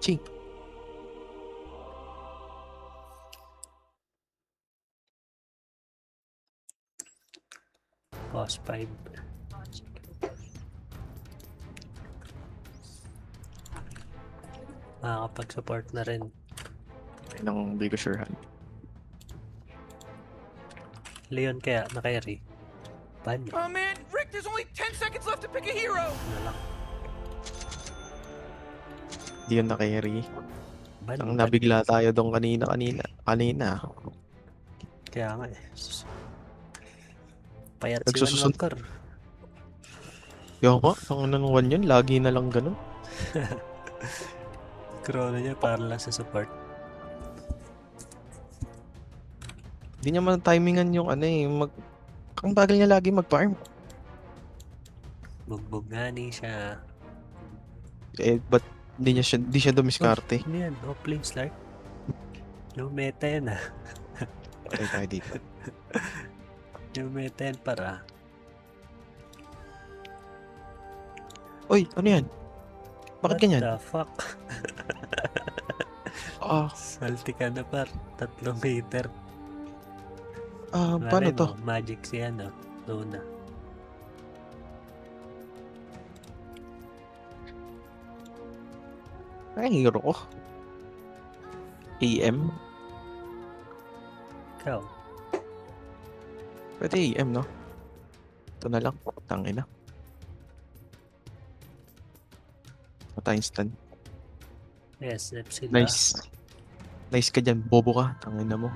Ching. Boss 5. Makakapag-support na rin. Nang hindi ko surehan. Leon kaya na-carry. Banyo. Oh man, Rick, there's only 10 seconds left to pick a hero. Ano lang. Hindi yun na-carry. Banyo. Ang nabigla tayo doon kanina. Kaya nga eh. Payat si Nagsususun. Walker. Yung ko, ang nanungan yun, lagi na lang ganun. Chrono niya para lang sa support. Hindi niya man timingan yung ang bagal niya lagi mag-farm. Bugbog nga ni siya. Ba't di siya dumiskarte? Ano yan? Off-lane start? No meta yan ah. Patay tayo dito. No meta yan para. Oy, ano yan? Bakit ganyan? What the fuck? Salty ka na par. 3 meter. Paano to? Magic si ano. Luna. Ay, hero ko. AM? Ikaw. Pwede AM, no? Ito na lang. Tangina. Mata instant. Yes, sila. Nice. Nice ka dyan. Bobo ka. Tangina mo.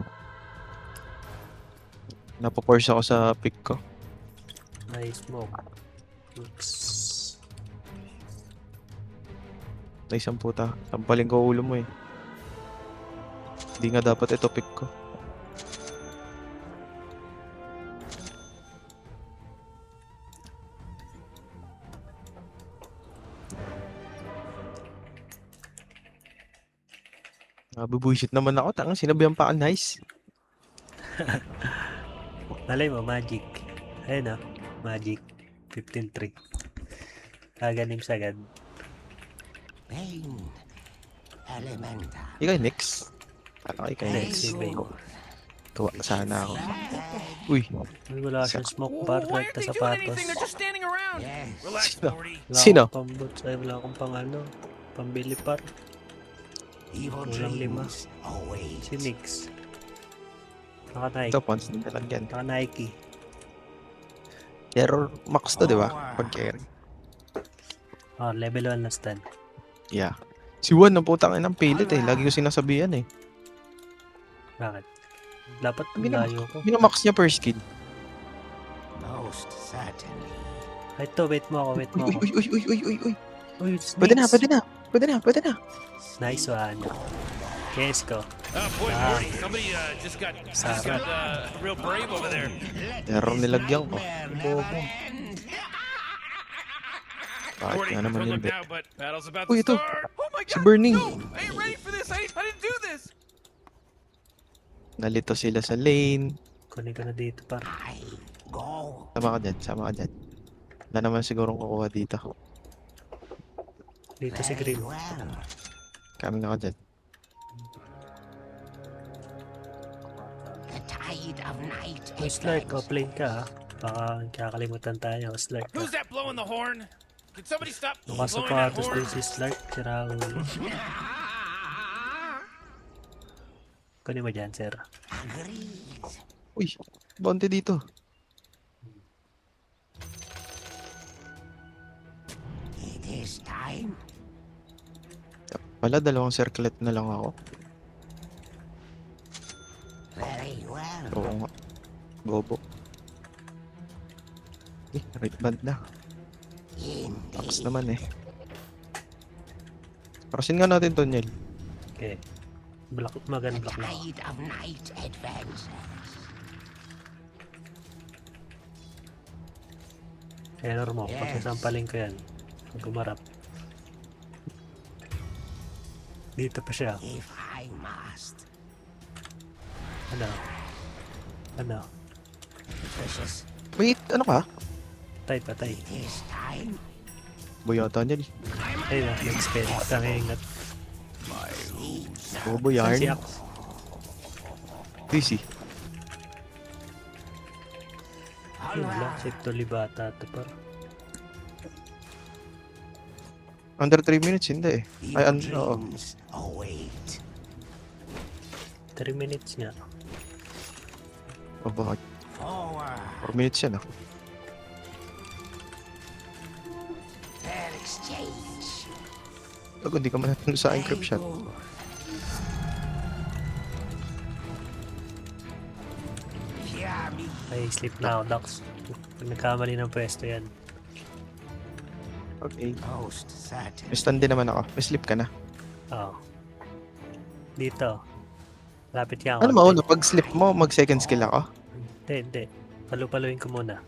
Napaporse ako sa pick ko. Nice smoke. Oops. Nice ang puta. Sampaling ko ulo mo eh. Hindi nga dapat ito pick ko. Bubuisit naman ako. Tangang sinabihan pa ka nice. Malay mo, Magic. Ayun ah. Magic. 15-3. Kaganim sagad. Pain. Elemental. Ikaw next. Ikaw Next, next. si Bane. Tuwa sana ako. Uy. Uy, wala siyang smoke bar. Why Kahit aren't na they doing sapatos. anything? They're just standing around. Yes. Relax, Sino? Morty. Wala Sino? akong pamboots. Ay, wala akong pang ano. Pambili par. Evil Walang lima. dreams await. Si Nix. Naka-Nike. Ito, pons na lang yan. Naka-Nike. Error max to, di ba? Pag carry. Oh, level 1 na stand. Yeah. Si Juan, ang putang inang pilit eh. Lagi ko sinasabihan eh. Bakit? Dapat layo ko. Minamax niya per skin. Most certainly. Ay, ito, wait mo ako, wait mo Uy, ako. uy, uy, uy, uy, uy, uy. Uy, it's Pwede na, Nix. pwede na. Pwede na, pwede na. Nice one. Kes ko. Boy, Ah. Morty, somebody just got Sarap. real brave over there. Error nilagyan ko. Bobo. Bakit Morty, nga naman good yun, luck now, but battle's about Uy, to ito. start. Oh my Si god, Burning. no! I ain't ready for this. I didn't do this. Nalito sila sa lane. Kunin ko na dito par. I go. Sama ka dyan, sama ka dyan. Wala naman sigurong kukuha dito. Dito si Green. Well. Kami nga ka dyan. The tide of night. Uy, Slark, offlane ka ha. Baka kakalimutan tayo. Slark ka. Who's that blowing the horn? Can somebody stop blowing that Nakasapatos horn? din si Slark. Sira ulo. Kunin mo dyan, sir. Agreed. Uy, bounty dito. It is time. Wala, dalawang circlet na lang ako. Very well. Oo nga. Bobo. Right band na. Tapos Indeed. naman eh. Parasin nga natin to, Niel. Okay. Block, magan block na ako. Tide of night advances. Error mo. Yes. Pagkasampaling ko yan. Pag umarap. Dito pa siya. If I must. Ano? Ano? Precious. Wait, ano ka? Patay, patay. It is time. Boyata Niel. Ay na, nag-spell. Tangingat. Bobo Saan si yarn. Axe? Busy. Yun lang, si Tolibata ito par. Under 3 minutes, hindi eh. Ay, oo. Dreams await. 3 minutes nga. O bakit? Forward. 4 minutes yan ah. Fair exchange. Tago, hindi ka manatalo sa encrypt shot. Very good. Fear me. Ay, sleep na ako, Dax. Pag nagkamali ng pwesto yan. Okay. Most certain. May stand din naman ako. May sleep ka na. Oo. Dito. Lapit ka Ano mauna? Pag sleep mo, mag second skill ako. Hindi. Palu-paluin ko muna.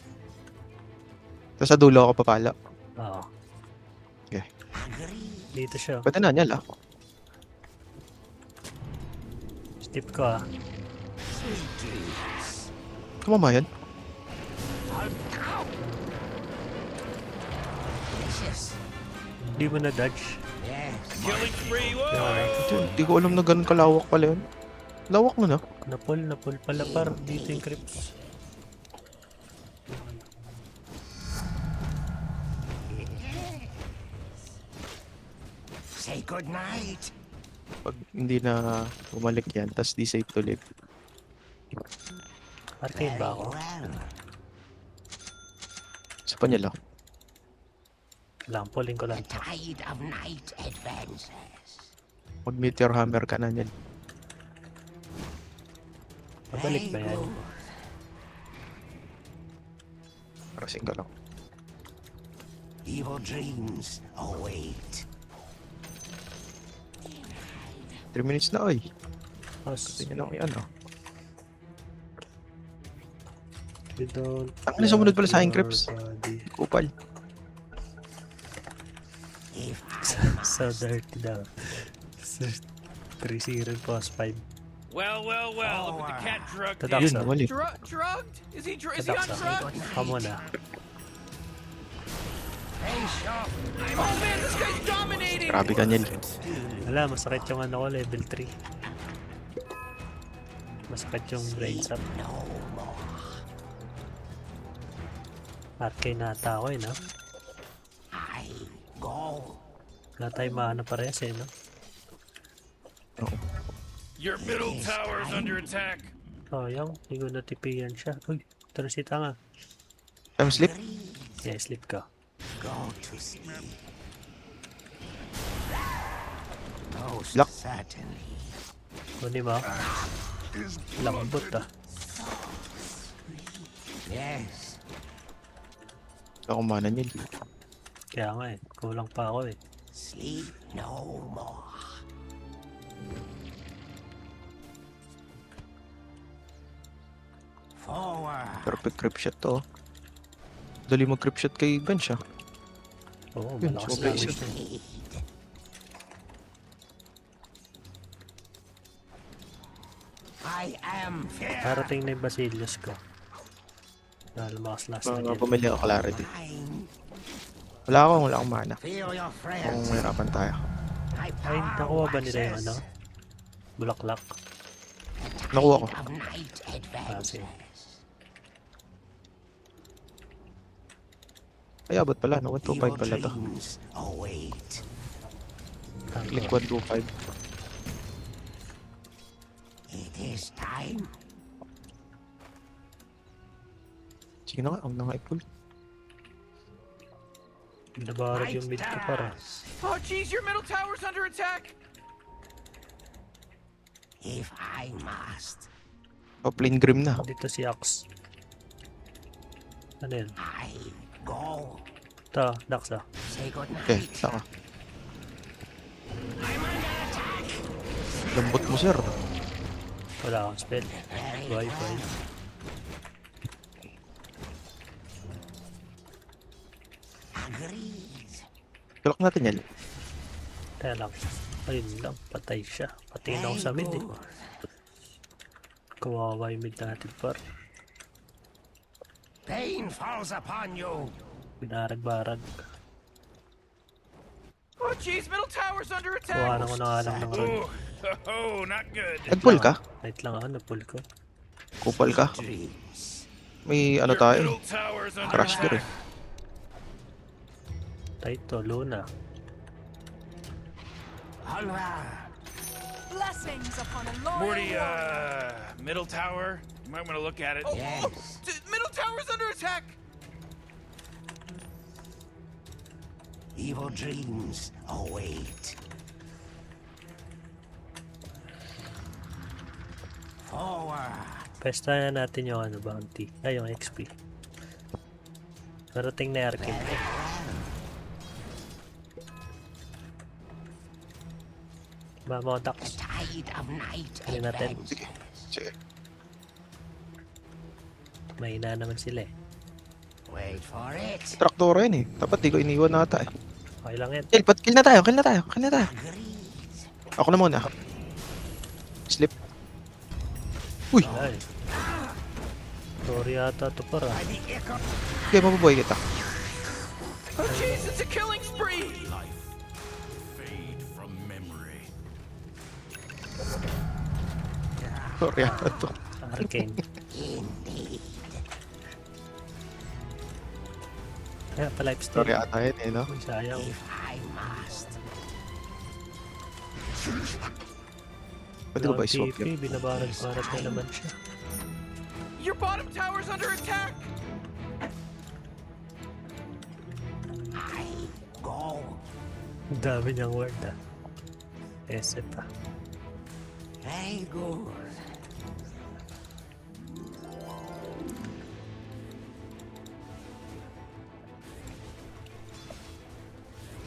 Tapos sa dulo ako papalo. Oo. Agree. Dito siya. Pwede na niya lah. Sleep ko ah. Sweet dreams. Tumama yan. Delicious. Hindi mo na dodge. Yes. Killing spree. Whoa. Ito, hindi ko alam na ganun kalawak pala yun. Lawak mo na. Napol pala par. Dito yung creeps. Say good night. Pag hindi na bumalik yan, tapos di safe to live. Arcade ba ako? Well. Sa pa niya lang. Lang, pulling ko lang. The tide of night advances. Mag meteor hammer ka na niyan. Pabalik ba yan? Parasin ka lang. Evil dreams await. 3 minutes na oy. Tapos, Tingnan lang yan oh. you don't... Ang sumunod pala sa aking your creeps. body. Kupal. If So dirty daw. 3-0 plus 5. Well, look at the cat drugged. Tadak Yun, sa. wali. Drugged? Is he on Tadak sa. drugs? Kamo na. face off, Oh man, this guy's dominating. Grabe ka niyan. Wala, masakit yung ano ko, level 3. Masakit yung brains up. no more. Arcade nata ako eh, no? I go. Wala tayong maano parehas eh, no? Oo. Your middle tower's under attack. Sayang, hindi ko natipigan siya. Uy, ito na si Tanga. Time sleep? Yeah, sleep ka. Go to sleep. Most Lock. certainly. Kunin mo. Lambot ah. Yes. Ako mana niyan. Kaya nga eh, kulang pa ako eh. Sleep no more. Forward. Perfect grip shot to oh. Dali mag grip shot kay Bench ah. Oo, Yun, malakas sobra damage isa. na. I am fear. Parating na yung Basilius ko. Dahil lumakas last na Mga yan. bumili ako clarity. Mine. Wala akong mana. Feel your Kung friends. mahirapan tayo. My Ay, power nakuha ba nila yung waxes. ano? Bulaklak. Nakuha ko. Of night advances. sige. Ay, abot pala. No? 125 Evil pala to. dreams await. Click 125. It is time. Sige na nga. Ang na nga i-pull. Nabarag yung mid ko para. Oh jeez, your middle tower's under attack. If I must, Oh, plain grim na. Dito si Axe. Ano yun? I go. Ito, Dax ah. Say good Okay, night. saka. Lambot mo, sir. Wala akong spell. Very Bye, well. bye. Agreed. Tulak natin yan. Kaya lang. Ayun lang, patay siya. Patay na ako sa mid eh. Kawawa yung mid natin par. Pain falls upon you. Binarag-barag. Oh jeez, middle tower's under attack. Kuha na ko na nga lang ng run. Ooh, Oh, not good. Nag-pull ka? Wait lang ako, na-pull ko. Kupal ka? Dreams. May ano Your tayo eh. middle tower's under Crash gear attack. eh. Taito, Luna. Onward. Blessings upon a loyal Morty, warrior. middle tower. You might want to look at it. Yes. Middle tower's under attack. Evil dreams await. Forward. Pestahan natin yung ano, bounty. Ay, yung XP. Parating na Arkin. Very well. Mama The Dax. tide of night Ano natin? Sige. advances. Sige. Mahina naman sila eh. Wait for it. Traktora yun eh. Dapat di ko iniwan nata eh. Okay lang yan. Kill na tayo, kill na tayo, kill na tayo. Agreed. Ako na muna. Slip. Uy! Ay. Sorry ata ito para. Okay, mabubuhay kita. Oh, jeez, it's a killing spree. Sorry ata to. Arcane. Indeed. Kaya pa lifesteal. Sorry ata yun eh, no? Uy, sayang. If I must. Pwede ko ba Walang i-swap TP, yun? binabarat-barat na naman siya. Your bottom tower's under attack. I go. Ang dami niyang word ah. SF ah. Very good.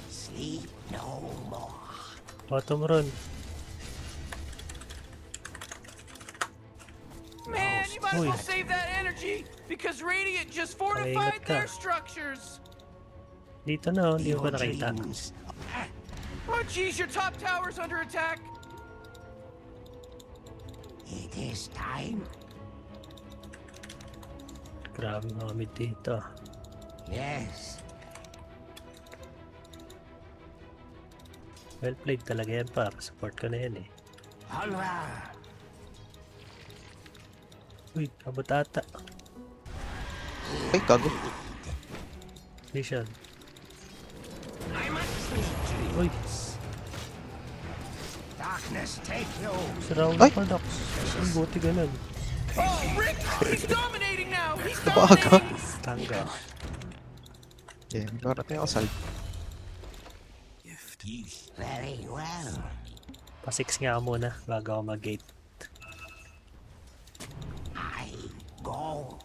Sleep no more. Bottom run. Man, you might as Uy. well save that energy because Radiant just Paingat fortified ka. their structures. Dito na oh, hindi mo Evil ba nakita? dreams. Oh, jeez, your top tower's under attack. It is time. Grabe mga mid dito. Yes. Well played talaga yan pa. Support ko na yan eh. Onward. Uy, abot ata. Ay, gago. Vision. I must sleep Uy, dreams. Darkness take you. siraw Ay! na pa Dax. Ang buti ganun. Oh, Rick, he's dominating now. He's Napaga. dominating. Tangga. Yeah, narating ako salve. Very well. Pa-6 nga muna bago ako mag-gate. I go.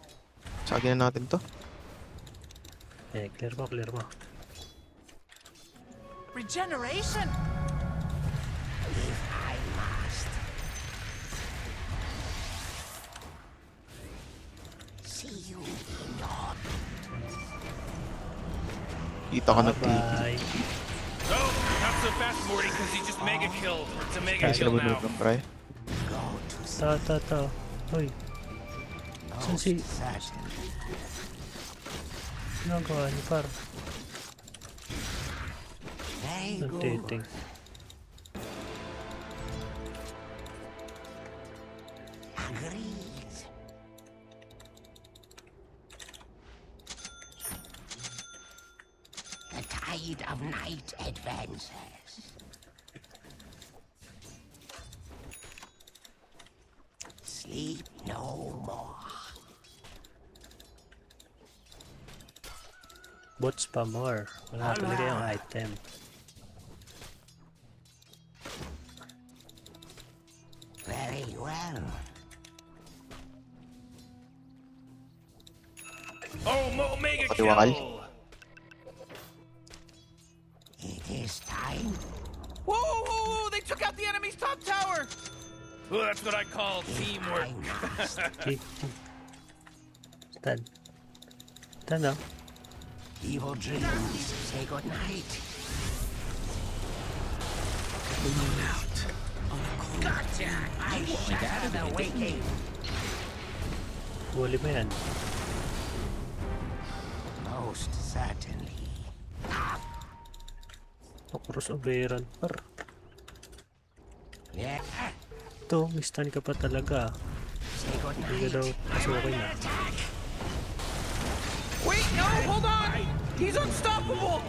Sagin na natin to. Eh, clear mo, clear mo. Regeneration. If I must. See you in your Kita ka na TP. Bye. Oh, not so fast, Morty, because he just mega killed. It's a mega Kaya sila kill now. bunod ng try. go to Ta. Uy, saan si... certainly. Ginagawa niyo par? Very Ang good. titing. Agreed. The tide of night advances. Sleep no more. Bots pa more. Wala talaga yung item. Very well. Oh, mega Patiwakal. kill. It is time. Whoa, whoa, whoa, they took out the enemy's top tower. Well, that's what I call teamwork. I must. Okay. Stun. Stun oh. Evil dreams say good night. Gotcha! I shatter the waking. Huli mo yan. Most certainly. Crossoveran par. Yeah. Ito, may stun ka pa talaga. Say Hindi ka goodnight. daw pasukin na. Wait, no, hold on! He's unstoppable!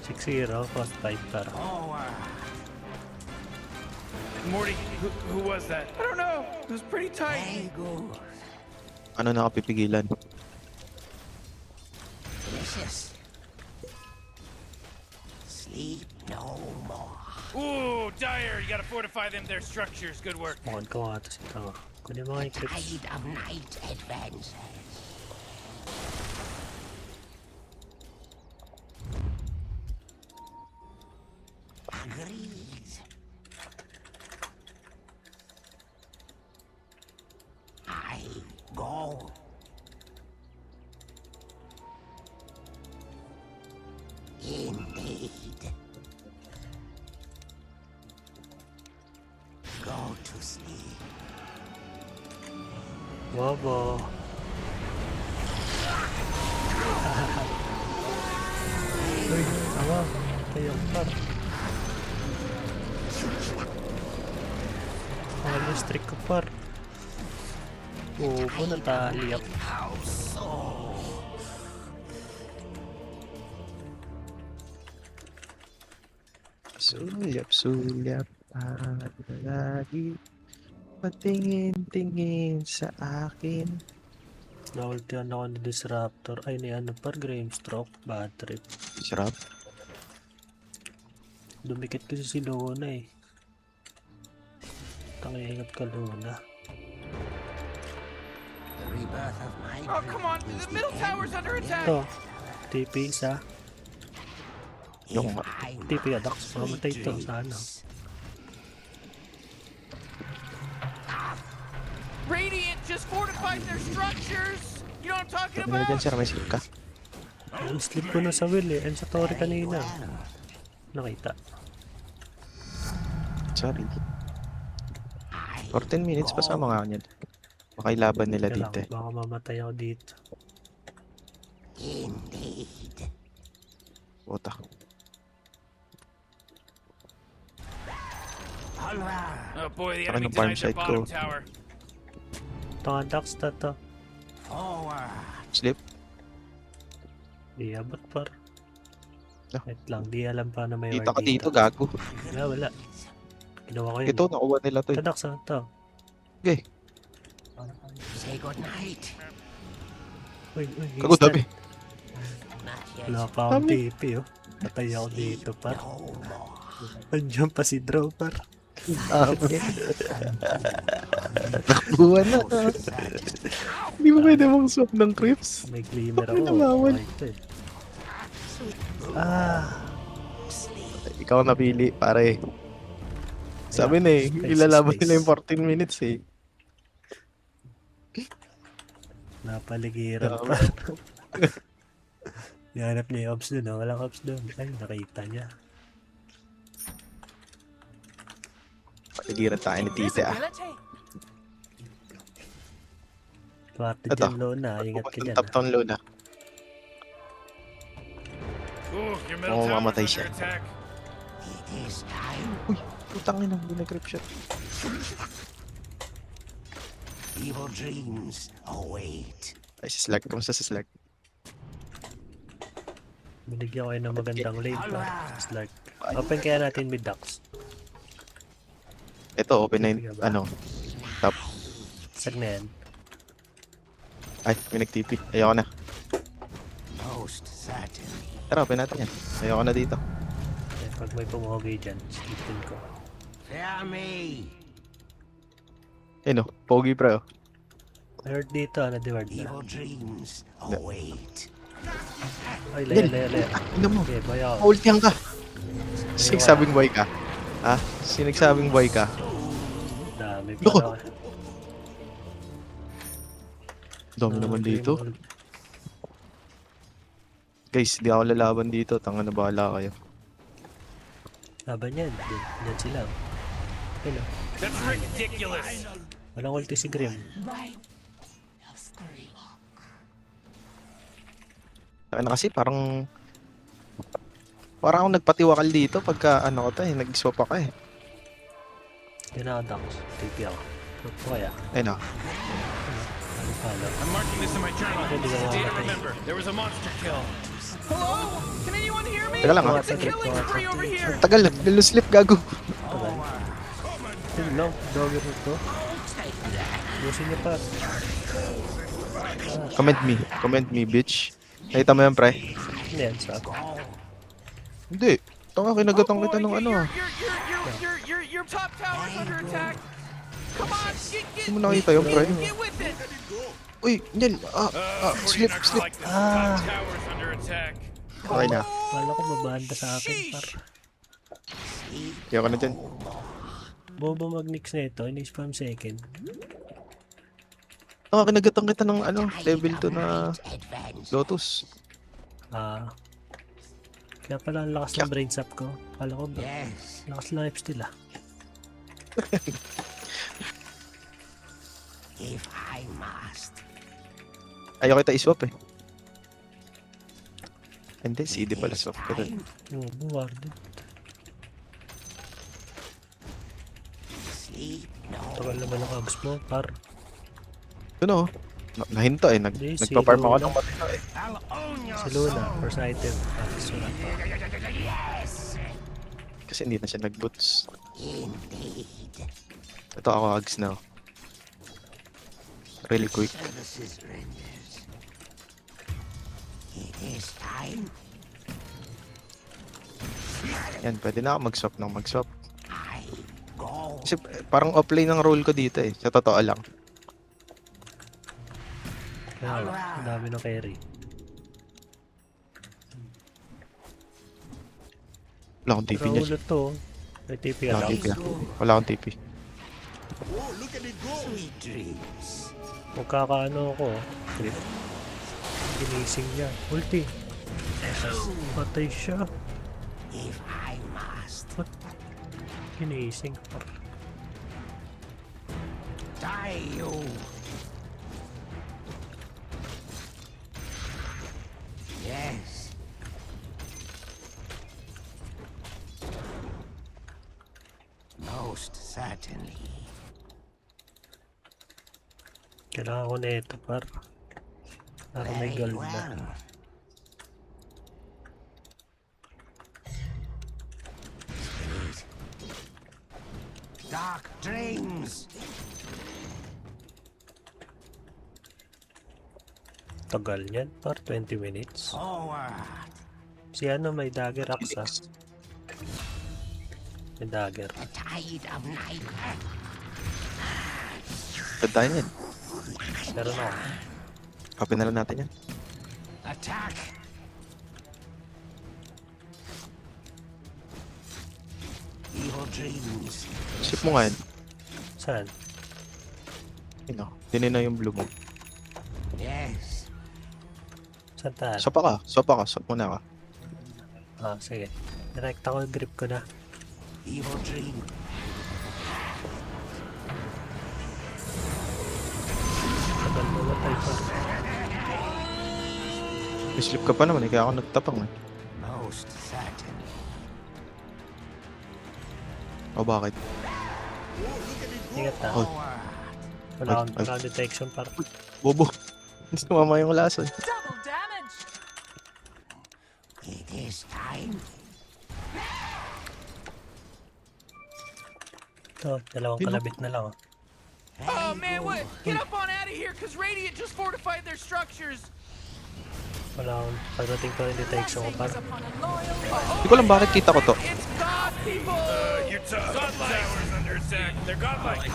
6-0, cost Viper. Morty, who was that? I don't know. It was pretty tight. Very good. Ano nakapipigilan? Delicious. Sleep no more. Ooh, Dyer, you gotta fortify their structures. Good work. Mukhang ko nga ito si Tanga. Kunin mo nga yung clips. Tide of night advances. Agrees. I go. Indeed. Go to sleep. Bobo. Uy, tama. Tayo par. Alas trick ko par. Bobo, natali ako. Sulyap-sulyap at lagi patingin-tingin sa akin. Naultihan ako ni Disruptor. Ay, ni ano par, Grimstroke. Bad trip. Sarap. Dumikit kasi si Luna eh. Tangingat ka Luna. The rebirth of my Oh, come on. dream is The middle the tower's end under of attack. Ito. TP isa. Yung I TP ka Dax. Mamatay ito. Sana. Radiant just fortified their structures. You know what I'm talking ano dyan, about? sir? May silk ka? Ang slip ko na sa will eh. And sa Tori kanina. Nakita. Sorry. 14 minutes pa sa mga kanyan. Makailaban nila Kaya lang, dito eh. baka mamatay ako dito. Indeed. Puta. Oh boy, the Saka enemy ng farm denied their side bottom ko. tower. Ito nga Dax na to. Forward. Sleep. Di abot par. No. Wait lang. Di alam pa na may Kita ka ward dito, gago. Wala, wala. Ginawa ko yun. Ito, nakuha nila to Ito eh. Dax na to. Okay. Say goodnight. Uy, Kago dami. Not yet. Wala pa akong Dami. TP oh. Patay ako dito par. No more. Andiyan pa si Draw par. Nakuha na. Hindi mo pwede mong swap ng creeps. May glimmer Bakit ako. nabawan? Okay, ito eh. Ah, Ikaw napili, pare. Sabi na eh, Space, ilalaban space. nila yung 14 minutes eh. napaligiran Dami. pa. Hanap niya yung ops dun, oh. Walang ops dun. Ay, nakita niya. Paligiran tayo ni Tite ah. Visibility. Swerte Ito. dyan, Lona. Ingat ka Pupuntang dyan. top town load ah. Ooh, your middle Oo, tower's mamatay under siya. attack. It is time. Uy, putang ina, hindi nag-creep shot. Evil dreams await. Ay, si Slag. Kamusta si Slag? Binigyan ko kayo ng magandang lane pa. Just like, open kaya natin mid Dax. Ito, open na yung, ano, top. Sag na yan. Ay, may nag-TP. Ayoko na. Most certainly. Tara, open natin yan. Ayoko na dito. Eh, pag may pumogay dyan, skipin ko. Fear me. Ayun oh, pogi pre oh. May ward dito, ano di ward na. Evil dreams await. Ay, laya. Ano mo? Okay, boy ako. Ultihan ka. Sinagsabing boy ka. Ha? Sinagsabing boy ka. Dami Loko. pa ako. Dami naman dito. Guys, di ako lalaban dito. Tanga na bahala kayo. Laban yan. Yan sila. Hello. That's ridiculous. Walang ulti si Grim. Ano kasi parang ako nagpatiwakal dito pagka ano ko to eh, nag-swap ako eh. Dinadax. TP ako. Huwag po kaya. Ayun na. Ano pala? I'm marking this in my journal. Hindi ka Data makamatay. remember, there was a monster kill. Hello? Can anyone hear me? Teka lang ah. It's a killing spree over here. Tagal, niluslip gago. Tagal. Yun lang. Dogger ito. Busin niya pa. Comment me, bitch. Nakita mo yan, pre? Ano yan sa ako? Hindi. Tanga, kinagatan kita ng ano ah. Your top tower's under attack. Come on, Hindi mo nakita yung pre. get with it. Uy, Niel. Slip. Like this, top tower's under attack. Okay na. Kala ko babanda sa akin, par. Kaya ka na dyan. Bobo mag-nix na ito. Ini-spam second. Tanga, kinagatan kita ng ano, level 2 na Lotus. Kaya pala ang lakas ng brain sap ko. Kala ko ba? Yes. Lakas lang lifesteal ah. If I must. Ayaw kita iswap eh. Hindi, CD pala swap ko dun. Yung buwarded. Sleep no. Tagal naman ang abs mo, par. Yun oh. Nahinto eh. Hindi, Nagpa-farm si ako Luna. ng matino eh. I'll own your Si Luna, first item. Sulat pa. Kasi hindi na siya nag-boots. indeed. Ito ako Ags na. Really quick. Services rendered. It is time. Yan, pwede na ako mag-swap ng mag-swap. I go. Kasi parang offlane ng role ko dito eh. Sa totoo lang. Kaya wala, ang dami ng carry. Wala akong TP Pero niya. ulit to. May TP ka Wala lang. akong TP. Wala akong TP. Sweet dreams. Magkakaano ako. Trip. Ginising niya. Ulti. Patay siya. If I must. Ginising. Par. Die you. Yes. Most certainly. Kailangan ko na ito, par. Para may Very gold na. well. Spirit. Dark dreams. Tagal niyan, par. 20 minutes. Forward. Si ano, may dagger aksa. May dagger. The tide of night. Ganda yan. Meron ako. Copy na lang natin yan. Attack. Evil dreams. Ship mo nga yan. Saan? Yun o. Dinin na yung blue mo. Yes. Saan tahan? Sopa ka. Swap muna ka. Sige. Direct ako, grip ko na. Evil dream. Tagal mo matay, par. Slip ka pa naman eh. Kaya ako nagtapang eh. Most certainly. O bakit? Ingat na. Oh. Forward. Wala akong Ay. ground detection, par. Bobo. Hindi sumama yung lason. Double damage. It is time. Ito, dalawang kalabit na lang. Oh. Oh man, what? Get up on out of here, cause Radiant just fortified their structures. Wala akong pagdating ko yung detection ko, par. Blessings upon a loyal foe. Hindi ko lang bakit kita ko to. It's God, people. Your top tower's under attack. They're godlike.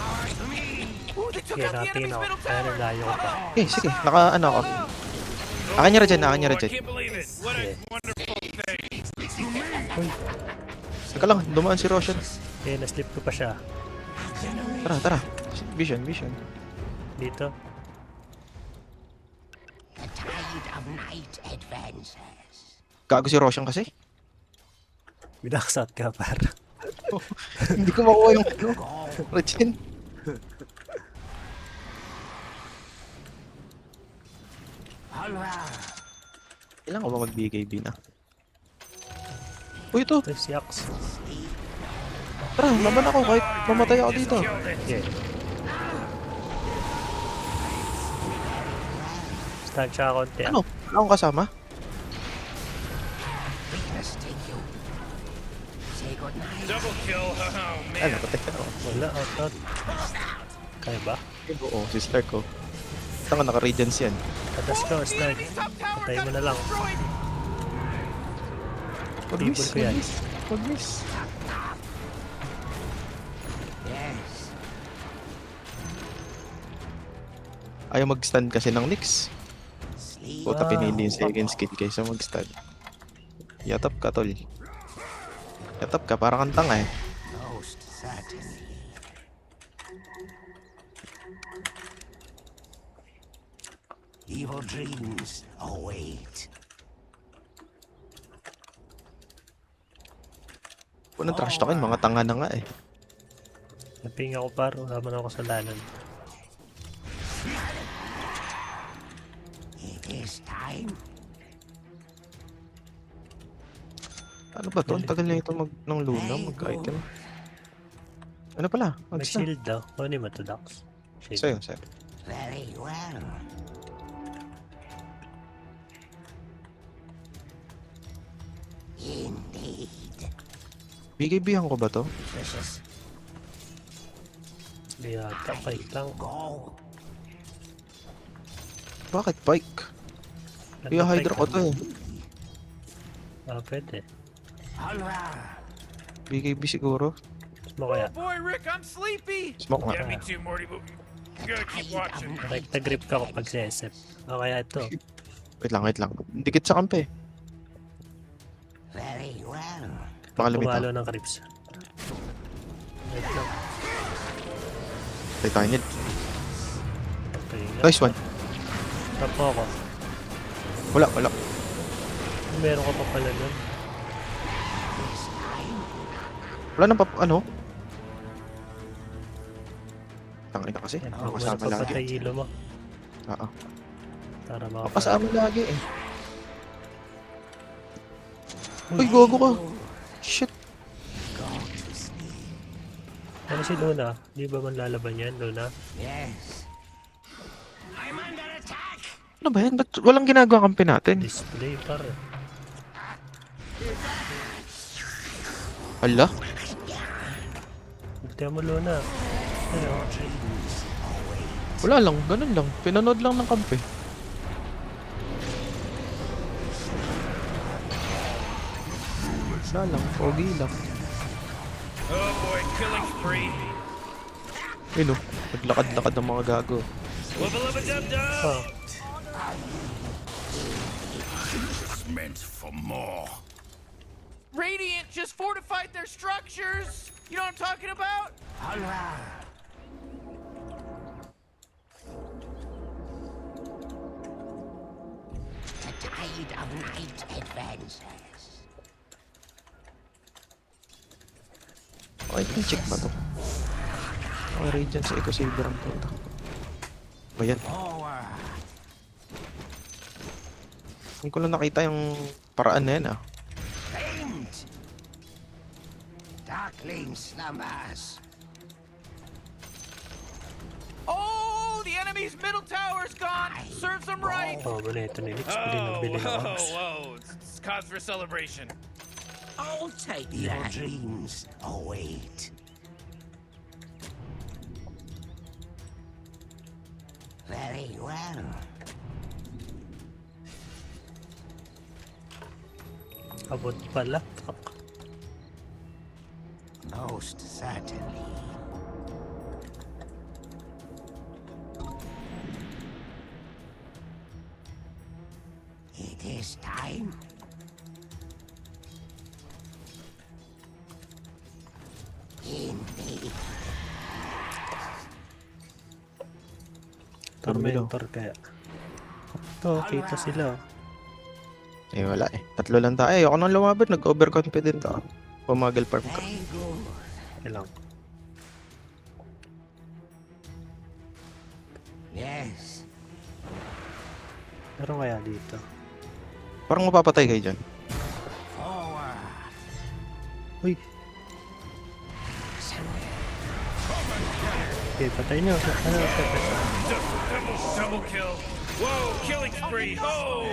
Ooh, they took Sige, out the natin enemy's ako. middle Kaya tower. nalayo ko pa. Eh, sige. Naka ano ako. Akin niya dyan. I can't believe it. What a Sige. wonderful thing. Uy, Teka lang. Dumaan si Roshan. na-slip ko pa siya. Tara. Vision. Dito. The tide of night advances. Gago si Roshan kasi. Binaksat ka, par. Hindi ko makuha yung ano. Regen. Alright. Kailangan ko ba mag-BKB na? Uy, ito. Ito si Axe. Tara, laban ako kahit mamatay ako dito. Killed it. Sige. Stun siya konti. Ano? Wala akong kasama? Weakness take you. Say goodnight. Double kill. Oh, Ay, man. napatay ka ako. Wala, out. Kaya ba? Oo, sister ko. Tanga, naka-radiance yan. Atas ka, The stun. enemy's top tower Patay mo got na lang. destroyed. Tibol ko yan. Mag-miss. Yes. Ayaw mag-stand kasi ng Nyx. Sleep. Puta, pinili yung second skill kaysa mag-stand. Yatap ka, tol. Yatap ka, parang kang tanga eh. Most certainly. Evil dreams await. Kung nang trash talkin, mga tanga na nga eh. Naping ako par, wala man ako kasalanan. It is time. Ano ba to? Ang tagal na ito ng Luna, mag-item. Ano pala? May Mag-stand. shield daw. Kunin mo to, Dax. Shield. Sa'yo, sa'yo. Very well. Indeed. BKB-han ko ba to? This is Hindi yata, fight lang. go. Bakit Pike? Kaya Hydra ko to eh. Pwede. Onward. BKB siguro. Smoke kaya. Oh boy, Rick, I'm sleepy. Smoke nga. Yeah, me too, Morty. But you gotta keep watching. Like, nag-grip ka kapag CSF. O kaya ito. Wait lang, wait lang. Dikit sa kampe. Very well. Makalimit Pumalo lang. ng creeps. Wait lang. Titanid. Okay nga. Nice one. Tap mo ako. Wala, wala. Meron ka pa pala nun. Wala nang ano? Tangin na kasi. Yan, Ako huwag mo kasama na papatay lagi. ilo mo. Oo. Para Ako makapag... kasama lagi eh. Uy, gogo ka. Shit. Ano si Luna? Di ba man lalaban yan, Luna? Yes. I'm under attack. Ano ba yan? Ba't walang ginagawa kampe natin? Display par. Hala? Buktihan mo Luna. Ayun. Wala lang. Ganun lang. Pinanood lang ng kampe. Wala lang. Pogi lang. Oh boy, killing spree. Ayun o. Naglakad-lakad ng mga gago. Wubba lubba dub dub. Ah, Meant for more. Radiant just fortified their structures. You know what I'm talking about? Onward. The tide of night advances. Okay, check ba to? Okay, Radiant sa Eco Saber ang punta. Ba yan? Forward. Hindi ko lang nakita yung paraan na yan ah. Faint. Darkling slumbers. Oh, the enemy's middle tower's gone. Serves them right. oh, wala ito ni Nix. Bili ng Oh, bili ng whoa, Ox. whoa. It's cause for celebration. I'll take Your dreams await. Very well. Abot pala. Fuck. Most certainly. It is time. Indeed. Tormentor kaya. Ito, kita sila. Eh wala eh. Tatlo lang tayo. Ayoko nang lumaban. Nag-overconfident ako. Pumagal farm ka. Very good. Kailang. Yes. Meron kaya dito. Parang mapapatay kayo dyan. Forward. Uy, Okay, patay nyo. Ano, patay. Double kill. Whoa, killing spree. Oh!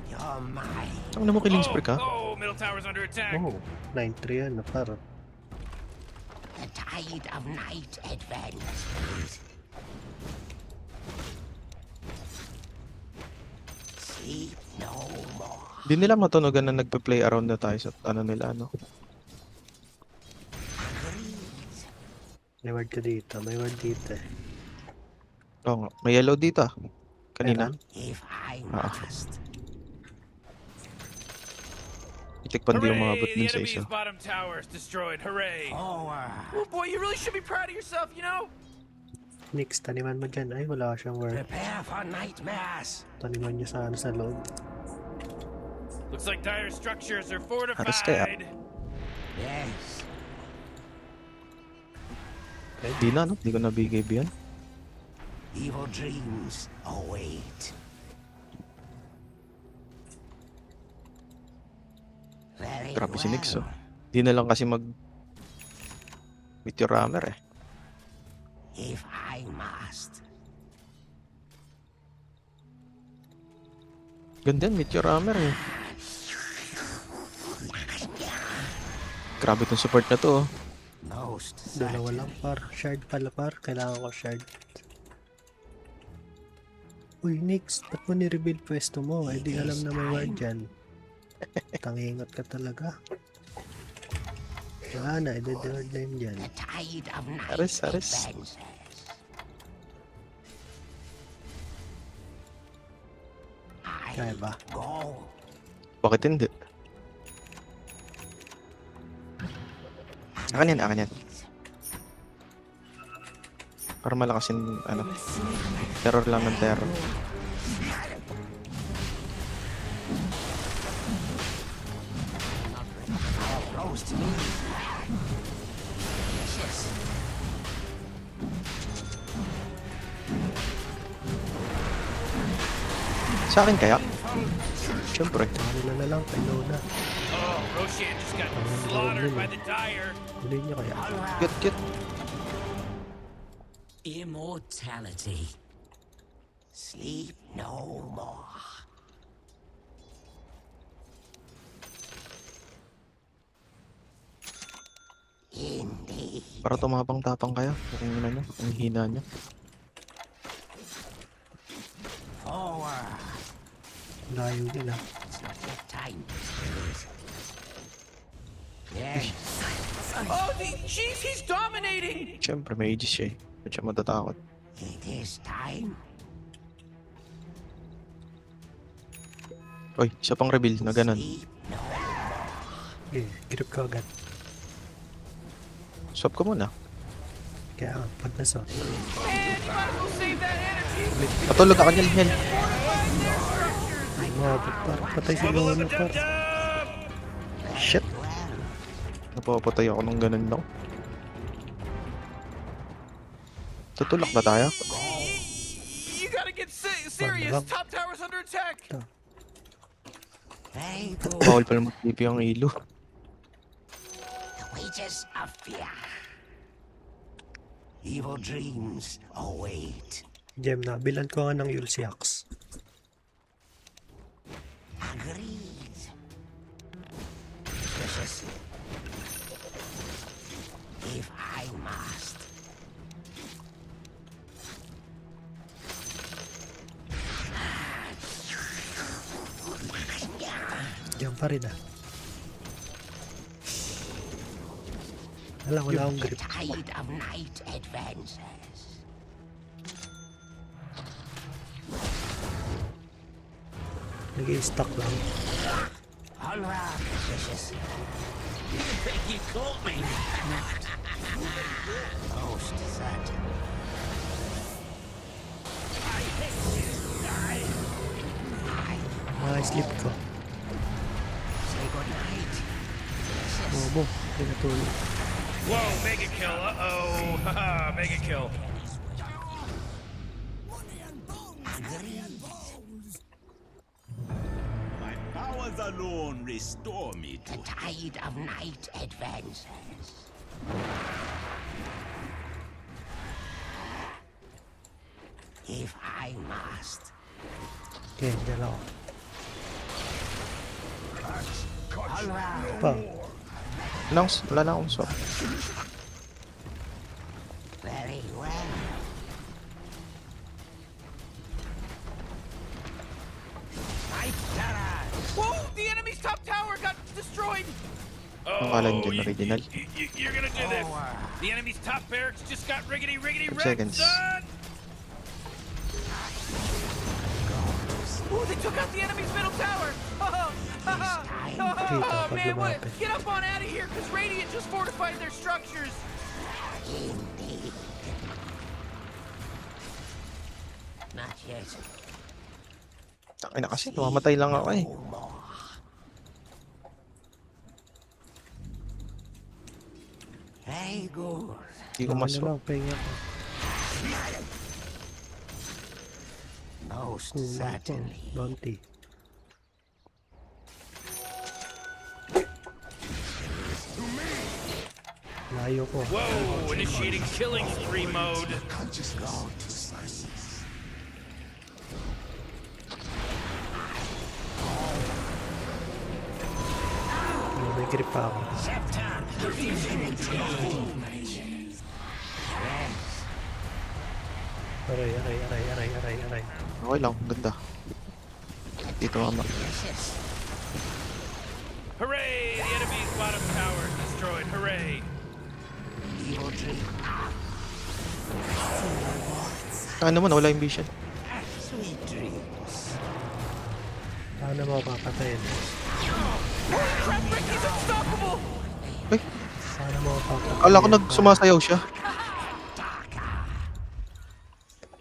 You're mine. Ang na mo killing spree ka? Oh, middle tower's under attack. Oh, 9-3 yan, par. The tide of night advances. Sleep no more. Di nila matunugan na nagpe-play around na tayo sa ano nila, no? May word ka dito, may word dito eh. Oo nga. May yellow dito ah. Kanina. If I Ah. must. Itikpan di yung mga Hooray! bot The dun sa enemy's isa. bottom tower's destroyed. Hooray! Forward. Oh boy, you really should be proud of yourself, you know? Nix, taniman mo dyan. Ay, wala siyang word. Prepare for nightmares. Taniman niya sa ano sa loob. Looks like dire structures are Haras kaya. fortified. Yes. Di na, no? Di ko nabigay yan. Evil dreams await. Very Grabe si Nix, oh. well. Di na lang kasi mag Meteor Hammer eh. If I must. Ganda yan, Meteor Hammer eh. Grabe tong support na to, oh. Most Dalawa lang, par. Shard pala, par. Kailangan ko shard. Uy, Nix, ba't mo ni-reveal pwesto mo? Eh, di alam na may word dyan. Tangingot ka talaga. Wala na, ide-word na yun dyan. the tide of night Aris, aris. advances. Kaya ba? Go. Bakit hindi? Akin yan, akin yan. Para malakas yung, ano, terror lang ng terror. Roast me. Delicious. Sa akin kaya? Siyempre. Kanila na lang, kay Lona. Oh, Roshan just got slaughtered by the dire. Huli niya kaya. Get, get. Immortality. Sleep no more. Indeed. Para tumapang-tapang kayo. Kung yun nyo, ang hina nyo. Forward. Layo din ah. It's not yet time. Yes. Oh, jeez, he's dominating! Siyempre, may aegis siya eh. Ba't siya matatakot? It is time. Uy, isa pang reveal na ganun. Sleep no Okay, grip ko agad. Swap ko muna. Kaya pag nasa. Man, you might as well save that energy! Patulog ako niyan, Hel. Mabot par. Patay si Bubble of Lona the par. dum-dum! Shit. Napapatay ako ng ganun lang. Tutulak ba tayo? You gotta get serious! Bang. Top tower's under attack! Very good. Bawal pala mag-TP ang ilo. The wages of fear. Evil dreams await. Gem na. Bilan ko nga ng Yulsi Axe. Agreed. Precious. If I must. Diyan pa rin ah. Wala akong The grip. tide of night advances. Nag-i-stuck lang. All right, precious. You think you caught me? Most certain. Sleep ko. Say goodnight. Bobo. Pinatulog. Whoa, mega kill. Uh-oh. Haha, mega kill. Agreed. My powers alone restore me The to tide of night advances. If I must. Okay, dyan ako. All right. Pa, Wala na akong swap. Very well. My terror. Whoa! The enemy's top tower got destroyed! Ang kalan dyan, you- original. You're gonna do this. The enemy's top barracks just got riggedy 5 wrecked, seconds. son! Ooh, they took out the enemy's middle tower! Oh, Dito, pag man, what? lumapit. Get up on out of here, because Radiant just fortified their structures! Indeed. Not yet. Ay na kasi, namamatay lang ako eh. No more. Very good. Hindi ko ano maswap. lang, pahinga ko. Most Kulang ko. certainly. Bounty. Layo ko. Whoa, initiating killing spree mode. May grip pa ako. Aray. Okay lang, ganda. Dito mama. Hooray! The enemy's bottom tower is destroyed. Hooray! Ano naman, wala yung vision. Sweet dreams. Paano mo papatayin? Crap, Ricky's unstoppable! Ay, Paano mo papatayin? akala ko nagsumasayaw siya.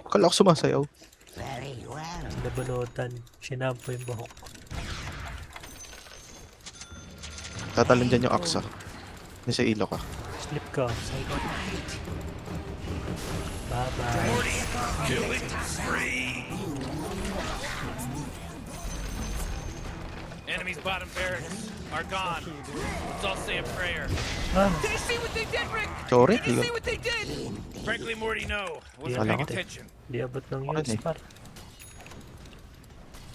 Akala ko sumasayaw. Very well. Nabalutan. Sinampo yung buhok. Tatalon dyan yung aksa. Nasa ilo ka. Slip ka. Bye-bye. Killing spree! Enemy's bottom barracks are gone. Let's all say a prayer. Ah, Did you see what they did, Rick? Sorry, Did you di see ko. what they did? Frankly, Morty, no. Wasn't Yeah, paying alam ko. attention. di abot ng Ano yun, eh? Spar.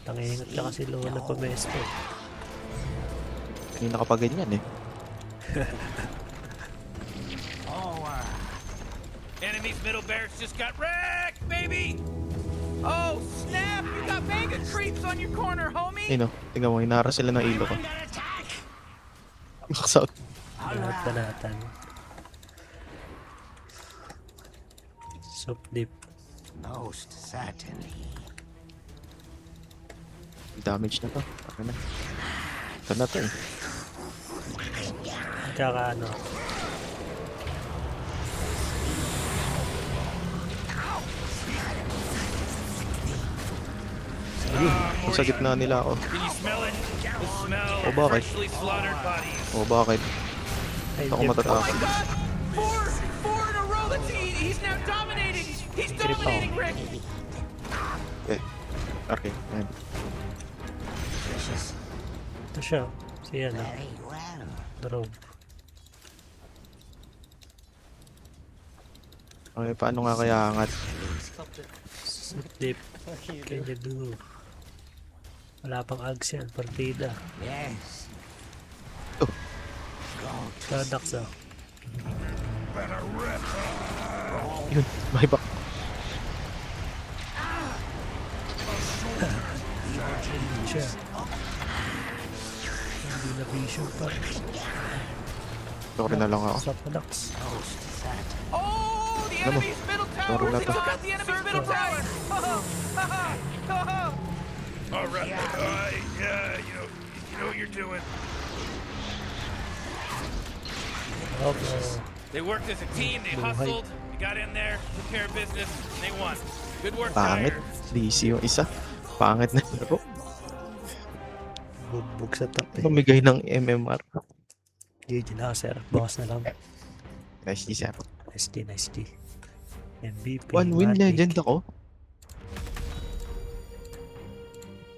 Tangingat ka kasi Lola Pamesto. Hindi nakapaganyan eh. Enemy's middle barracks just got wrecked, baby! Oh, snap! You got mega creeps on your corner, homie! Ayun o, tingnan mo, hinara sila ng ilo ko. Max out. Lahat-talatan. Soup dip. Most certainly. Damage na to. Ano na? Ito na to eh. Tsaka ano. Ayun, sa gitna nila ako. Can you smell it? The smell Oh, of bakit? freshly slaughtered bodies. O bakit? Ay, Ako dip Oh matatakot. my god! Four in a row! He's now dominating! He's dominating, Rick! Okay. Okay. Ayan. Ito siya. Si ano. Very well. Drone. Okay, paano nga kaya angat? Soup dip. Kanya do. Wala pang ags yan. Partida. Yes. Products ah. Yun, may back. Siya. Hindi na vision pa. Sorry na lang ako. Sa products. Oh, the Alam mo, enemy's middle tower! sorry na They to. took out the enemy's middle tower! All right. You know what you're doing. Opo. They worked as a team. They Buhay. hustled. They got in there, took care of business, and they won. Good work, Pangit. Dire. DC yung isa. Pangit na laro. Bugbog sa top eh. Bumigay ng MMR. GG na sir. Bawas na lang. Nice, di sir. Nice D. MVP. One win Matic. legend ako.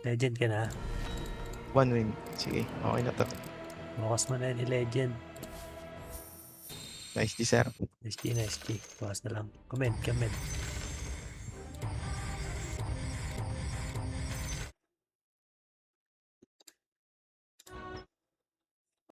Legend ka na. One win. Sige, okay na to. Bukas mo na yun legend. Nice, di sir. Nice D. Bawas na lang. Comment.